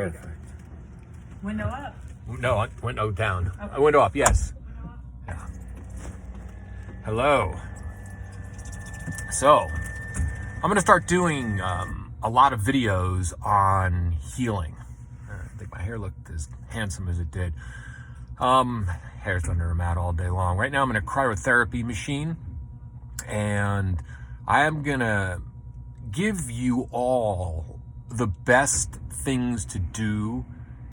Perfect. Window up. No, window down. Okay. Window up, yes. Yeah. Hello. So, I'm going to start doing a lot of videos on healing. I think my hair looked as handsome as it did. Hair's under a mat all day long. Right now I'm in a cryotherapy machine, and I am going to give you all the best things to do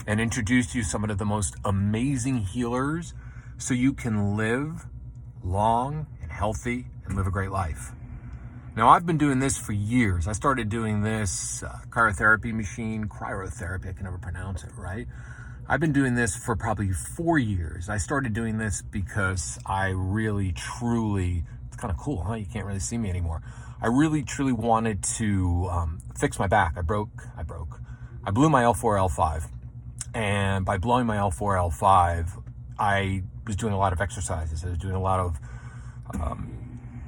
and introduce you to some of the most amazing healers so you can live long and healthy and live a great life. Now, I've been doing this for years. I started doing this cryotherapy machine, cryotherapy, I can never pronounce it right. I've been doing this for probably 4 years. I started doing this because I really, truly, it's kind of cool, huh? You can't really see me anymore. I really, truly wanted to fix my back. I blew my L4, L5. And by blowing my L4, L5, I was doing a lot of exercises. I was doing a lot of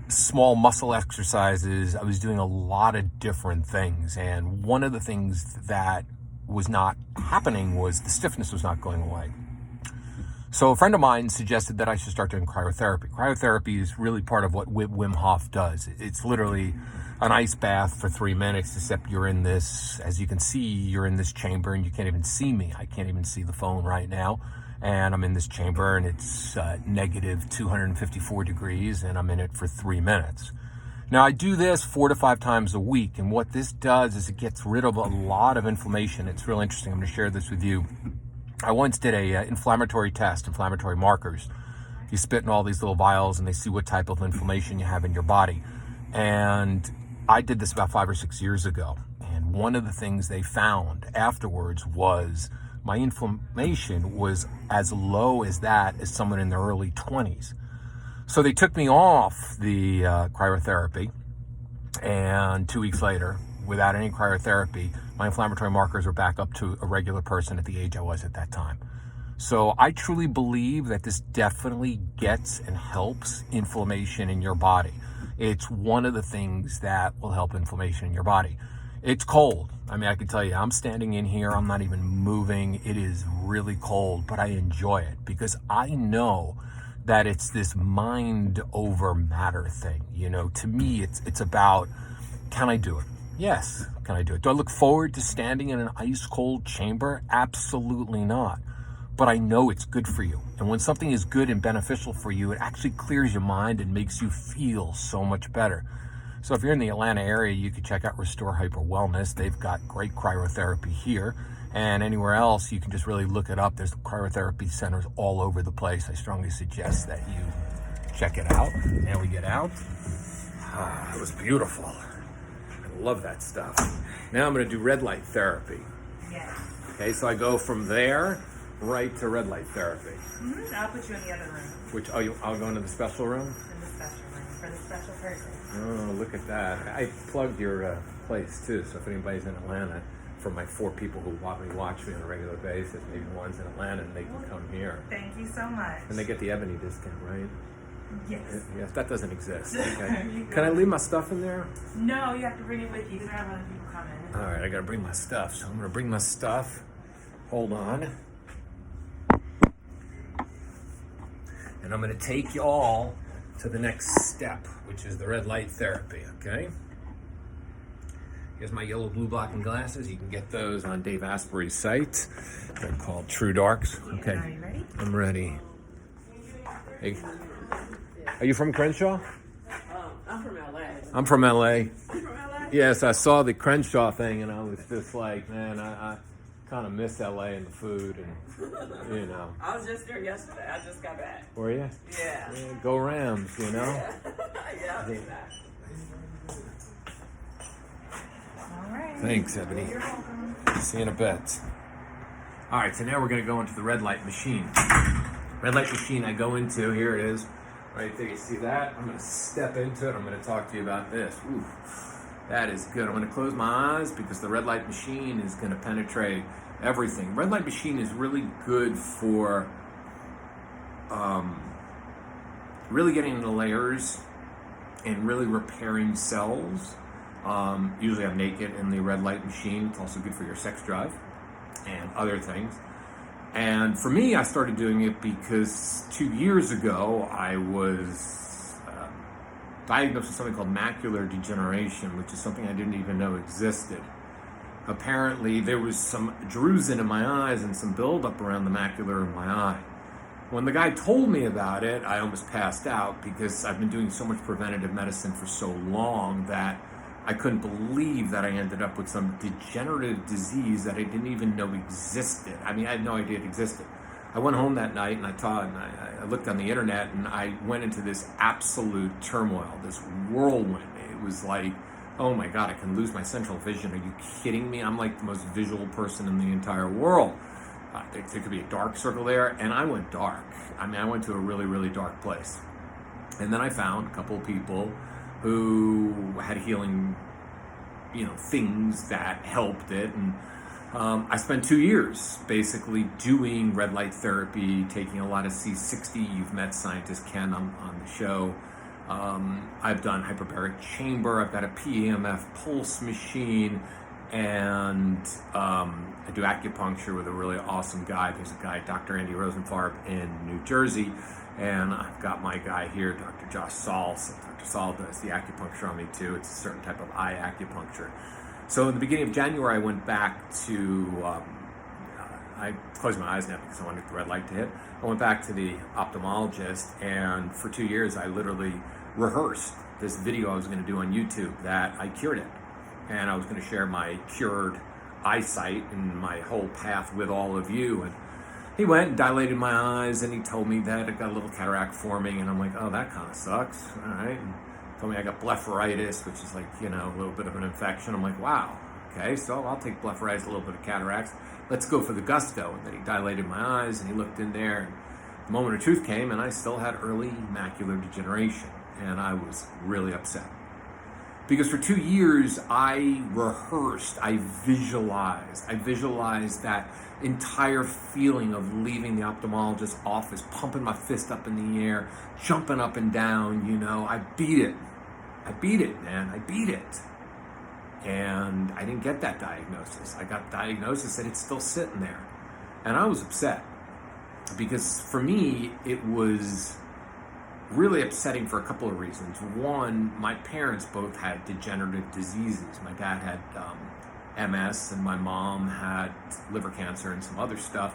small muscle exercises. I was doing a lot of different things. And one of the things that was not happening was the stiffness was not going away. So a friend of mine suggested that I should start doing cryotherapy. Cryotherapy is really part of what Wim Hof does. It's literally an ice bath for 3 minutes, except you're in this, as you can see, you're in this chamber and you can't even see me. I can't even see the phone right now. And I'm in this chamber and it's negative 254 degrees and I'm in it for 3 minutes. Now I do this 4 to 5 times a week, and what this does is it gets rid of a lot of inflammation. It's real interesting. I'm going to share this with you. I once did a inflammatory test, inflammatory markers. You spit in all these little vials and they see what type of inflammation you have in your body. And I did this about 5 or 6 years ago. And one of the things they found afterwards was my inflammation was as low as that as someone in their early 20s. So they took me off the cryotherapy, and 2 weeks later, without any cryotherapy, my inflammatory markers were back up to a regular person at the age I was at that time. So I truly believe that this definitely gets and helps inflammation in your body. It's one of the things that will help inflammation in your body. It's cold. I mean, I can tell you, I'm standing in here, I'm not even moving. It is really cold, but I enjoy it because I know that it's this mind over matter thing. You know, to me, it's about, can I do it? Yes, can I do it? Do I look forward to standing in an ice cold chamber? Absolutely not. But I know it's good for you. And when something is good and beneficial for you, it actually clears your mind and makes you feel so much better. So if you're in the Atlanta area, you can check out Restore Hyper Wellness. They've got great cryotherapy here. And anywhere else, you can just really look it up. There's cryotherapy centers all over the place. I strongly suggest that you check it out. Now we get out. It was beautiful. I love that stuff. Now I'm going to do red light therapy. Yeah. Okay, so I go from there right to red light therapy. Mm-hmm. I'll put you in the other room. Which, I'll go into the special room? In the special room for the special person. Oh, look at that. I plugged your place too, so if anybody's in Atlanta, for my 4 people who watch me on a regular basis, maybe one's in Atlanta and they can come here. Thank you so much. And they get the Ebony discount, right? Yes. Yes, that doesn't exist. Okay. Can I leave my stuff in there? No, you have to bring it with you because I have other people coming. All right, I gotta bring my stuff. So I'm gonna bring my stuff. Hold on. And I'm gonna take you all to the next step, which is the red light therapy, okay? Here's my yellow, blue, black, and glasses. You can get those on Dave Asprey's site. They're called True Darks. Okay. Are you ready? I'm ready. Hey. Are you from Crenshaw? I'm from LA. I'm from LA. You from LA? Yes, I saw the Crenshaw thing and I was just like, man, I kind of miss LA and the food and, you know. I was just there yesterday. I just got back. Were you? Yeah. Yeah, go Rams, you know? Yeah. All right. Thanks, Ebony. You're welcome. See you in a bit. All right, so now we're going to go into the red light machine. Red light machine I go into, here it is, right there. You see that? I'm going to step into it. I'm going to talk to you about this. Ooh, that is good. I'm going to close my eyes because the red light machine is going to penetrate everything. Red light machine is really good for really getting into layers and really repairing cells. Usually I'm naked in the red light machine. It's also good for your sex drive. and other things. And for me, I started doing it because 2 years ago, I was diagnosed with something called macular degeneration, which is something I didn't even know existed. Apparently, there was some drusen in my eyes and some buildup around the macula in my eye. When the guy told me about it, I almost passed out because I've been doing so much preventative medicine for so long that I couldn't believe that I ended up with some degenerative disease that I didn't even know existed. I mean, I had no idea it existed. I went home that night and I looked on the internet and I went into this absolute turmoil, this whirlwind. It was like, oh my God, I can lose my central vision. Are you kidding me? I'm like the most visual person in the entire world. There could be a dark circle there, and I went dark. I mean, I went to a really, really dark place. And then I found a couple of people who had healing, things that helped it. And I spent 2 years basically doing red light therapy, taking a lot of C60. You've met scientist Ken on the show. I've done hyperbaric chamber. I've got a PEMF pulse machine. And I do acupuncture with a really awesome guy. There's a guy, Dr. Andy Rosenfarb in New Jersey. And I've got my guy here, Dr. Josh Saul. So Dr. Saul does the acupuncture on me too. It's a certain type of eye acupuncture. So in the beginning of January, I went back to, I closed my eyes now because I wanted the red light to hit. I went back to the ophthalmologist, and for 2 years, I literally rehearsed this video I was going to do on YouTube that I cured it. And I was going to share my cured eyesight and my whole path with all of you. And he went and dilated my eyes, and he told me that I got a little cataract forming, and I'm like, oh, that kind of sucks. All right. And told me I got blepharitis, which is like, a little bit of an infection. I'm like, wow. Okay, so I'll take blepharitis, a little bit of cataracts. Let's go for the gusto. And then he dilated my eyes, and he looked in there. And the moment of truth came, and I still had early macular degeneration, and I was really upset. Because for 2 years, I rehearsed, I visualized that entire feeling of leaving the ophthalmologist's office, pumping my fist up in the air, jumping up and down, I beat it. I beat it, man, I beat it. And I didn't get that diagnosis. I got the diagnosis and it's still sitting there. And I was upset because for me, it was really upsetting for a couple of reasons. One, my parents both had degenerative diseases. My dad had MS and my mom had liver cancer and some other stuff.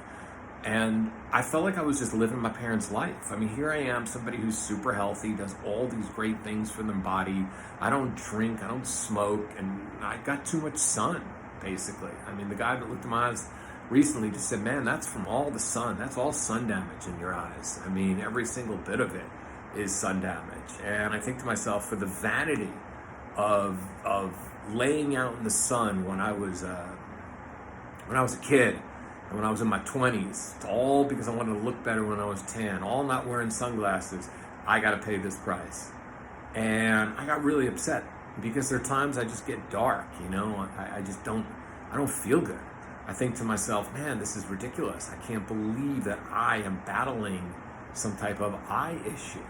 And I felt like I was just living my parents' life. I mean, here I am, somebody who's super healthy, does all these great things for their body. I don't drink, I don't smoke, and I got too much sun, basically. I mean, the guy that looked at my eyes recently just said, man, that's from all the sun. That's all sun damage in your eyes. I mean, every single bit of it is sun damage. And I think to myself, for the vanity of laying out in the sun when I was a kid and when I was in my 20s, it's all because I wanted to look better when I was 10, all not wearing sunglasses, I got to pay this price. And I got really upset because there are times I just get dark, I just don't feel good. I think to myself, man, this is ridiculous. I can't believe that I am battling some type of eye issue.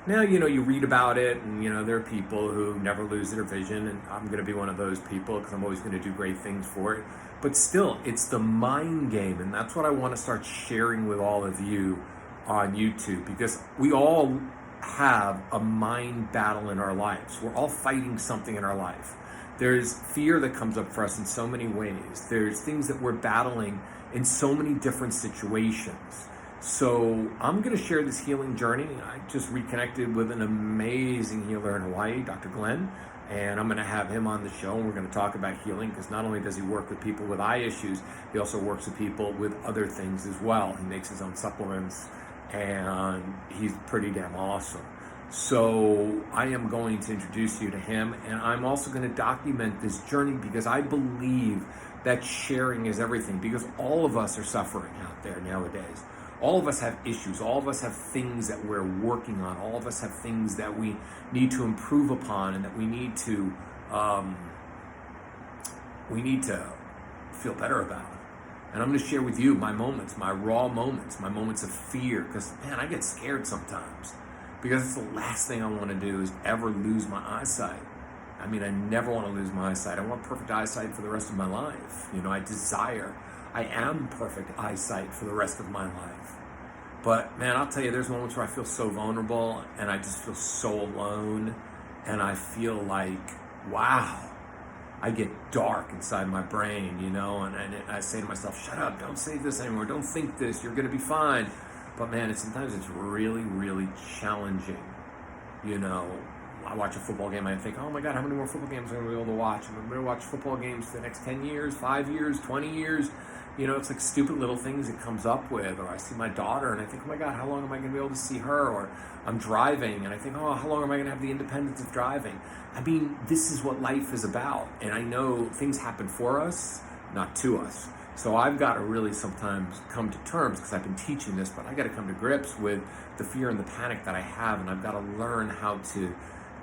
Now, you read about it, and, there are people who never lose their vision, and I'm going to be one of those people because I'm always going to do great things for it. But still, it's the mind game, and that's what I want to start sharing with all of you on YouTube, because we all have a mind battle in our lives. We're all fighting something in our life. There's fear that comes up for us in so many ways. There's things that we're battling in so many different situations. So I'm going to share this healing journey. I just reconnected with an amazing healer in Hawaii, Dr. Glenn, and I'm going to have him on the show, and we're going to talk about healing, because not only does he work with people with eye issues, he also works with people with other things as well. He makes his own supplements, and he's pretty damn awesome. So I am going to introduce you to him, and I'm also going to document this journey because I believe that sharing is everything, because all of us are suffering out there nowadays. All of us have issues. All of us have things that we're working on. All of us have things that we need to improve upon and that we need to feel better about. And I'm going to share with you my moments, my raw moments, my moments of fear, because, man, I get scared sometimes, because it's the last thing I want to do is ever lose my eyesight. I mean, I never want to lose my eyesight. I want perfect eyesight for the rest of my life. I desire I am perfect eyesight for the rest of my life. But man, I'll tell you, there's moments where I feel so vulnerable and I just feel so alone, and I feel like, wow, I get dark inside my brain, and I say to myself, shut up, don't say this anymore, don't think this, you're gonna be fine. But man, sometimes it's really, really challenging. I watch a football game, I think, oh my God, how many more football games am I going to be able to watch? I'm going to watch football games for the next 10 years, 5 years, 20 years. It's like stupid little things it comes up with. Or I see my daughter and I think, oh my God, how long am I going to be able to see her? Or I'm driving and I think, oh, how long am I going to have the independence of driving? I mean, this is what life is about. And I know things happen for us, not to us. So I've got to really sometimes come to terms, because I've been teaching this, but I got to come to grips with the fear and the panic that I have, and I've got to learn how to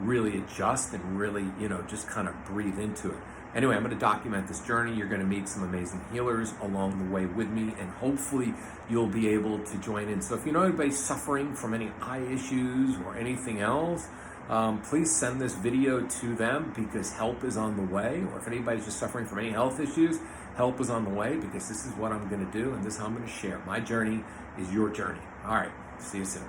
really adjust and really, just kind of breathe into it. Anyway, I'm going to document this journey. You're going to meet some amazing healers along the way with me, and hopefully you'll be able to join in. So if you know anybody suffering from any eye issues or anything else, please send this video to them, because help is on the way. Or if anybody's just suffering from any health issues, help is on the way, because this is what I'm going to do, and this is how I'm going to share. My journey is your journey. All right, see you soon.